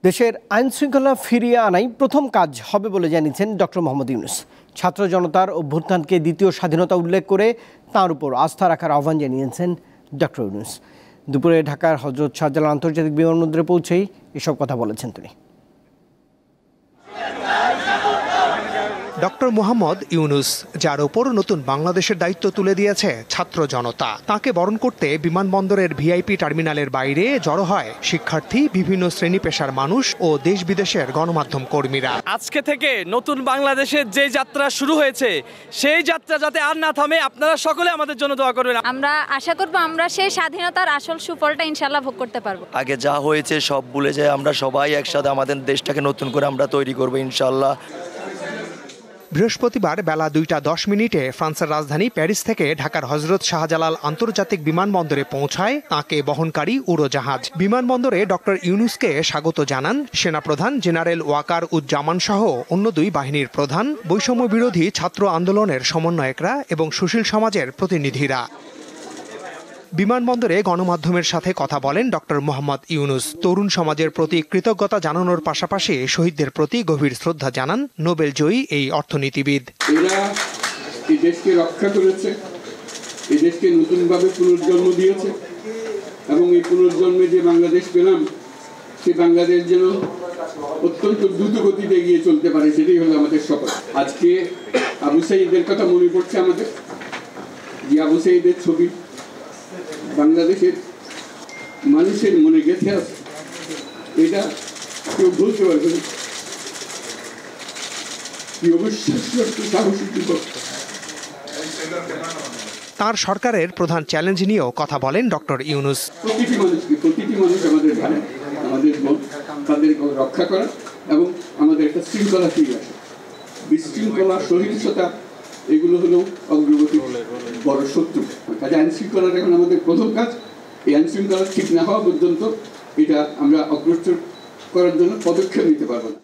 দেশের আইন শৃঙ্খলা ফিরিয়ে আনাই প্রথম কাজ হবে বলে জানিয়েছেন ডক্টর মোহাম্মদ ইউনূস। ছাত্র জনতার অভ্যুত্থানকে দ্বিতীয় স্বাধীনতা উল্লেখ করে তার উপর আস্থা রাখার আহ্বান জানিয়েছেন ডক্টর ইউনূস। দুপুরে ঢাকার হযরত শাহজালাল আন্তর্জাতিক বিমানবন্দরে পৌঁছেই এসব কথা বলেছেন তিনি। ডক্টর মোহাম্মদ ইউনূস, যার ওপর নতুন বাংলাদেশের দায়িত্ব তুলে দিয়েছে ছাত্র জনতা, তাকে বরণ করতে বিমানবন্দরের ভিআইপি টার্মিনালের বাইরে জড়ো হয় শিক্ষার্থী, বিভিন্ন শ্রেণী পেশার মানুষ ও দেশ বিদেশের গণমাধ্যম কর্মীরা। আজকে থেকে নতুন বাংলাদেশের যে যাত্রা শুরু হয়েছে, সেই যাত্রা যাতে আর না থামে, আপনারা সকলে আমাদের জন্য দোয়া করবেন। আমরা আশা করব আমরা সেই স্বাধীনতার আসল সুফলটা ইনশাআল্লাহ ভোগ করতে পারবো। আগে যা হয়েছে সব ভুলে যায় আমরা সবাই একসাথে আমাদের দেশটাকে নতুন করে আমরা তৈরি করব ইনশাআল্লাহ। বৃহস্পতিবার বেলা 2:10 ফ্রান্সের রাজধানী প্যারিস থেকে ঢাকার হযরত শাহজালাল আন্তর্জাতিক বিমানবন্দরে পৌঁছায় তাকে বহনকারী উড়োজাহাজ। বিমানবন্দরে ডক্টর ইউনূসকে স্বাগত জানান সেনাপ্রধান জেনারেল ওয়াকার উজ্জামান সহ অন্য দুই বাহিনীর প্রধান, বৈষম্য বিরোধী ছাত্র আন্দোলনের সমন্বয়করা এবং সুশীল সমাজের প্রতিনিধিরা। বিমানবন্দরে গণমাধ্যমের সাথে কথা বলেন ডক্টর মোহাম্মদ ইউনূস। তরুণ সমাজের প্রতি কৃতজ্ঞতা জানানোর পাশাপাশি শহীদদের প্রতি গভীর শ্রদ্ধা জানান নোবেল জয়ী এই অর্থনীতিবিদ। এরা এই দেশকে রক্ষা করেছে, এই দেশকে নতুনভাবে পুনর্জন্ম দিয়েছে এবং এই পুনর্জন্মে যে বাংলাদেশ পেলাম, সেই বাংলাদেশ যেন অত্যন্ত দ্রুত গতিতে এগিয়ে চলতে পারে, সেটাই হলো আমাদের শপথ। আজকে আবু সাঈদের কথা মনে পড়ছে আমাদের, যে আবু সাঈদের ছবি বাংলাদেশের মানুষের মনে গেঁথে আছে, এটা কেউ বলতে পারবে না। কি অবিশ্বাস্য সাহসী যুবক। তার সরকারের প্রধান চ্যালেঞ্জ নিয়েও কথা বলেন ডক্টর ইউনূস। প্রতিটি মানুষ আমাদের ভাই, আমাদের বোন, তাদের রক্ষা করা এবং আমাদের একটা শৃঙ্খলা ফিরে আসা। বিশৃঙ্খলা, সহিংসতা এগুলো হলো অগ্রগতির বড় শত্রু। কাজে আইন শৃঙ্খলাটা এখন আমাদের প্রথম কাজ। এই আইন শৃঙ্খলা ঠিক না হওয়া পর্যন্ত এটা আমরা অগ্রসর করার জন্য পদক্ষেপ নিতে পারবো না।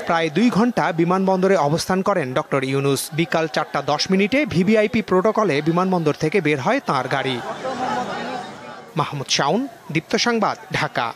প্রায় 2 ঘন্টা বিমানবন্দরে অবস্থান করেন ডক্টর ইউনূস। বিকাল 4:10 ভিভিআইপি প্রোটোকলে বিমানবন্দর থেকে বের হয় তাঁর গাড়ি। মাহমুদ শাওন, দীপ্ত সংবাদ, ঢাকা।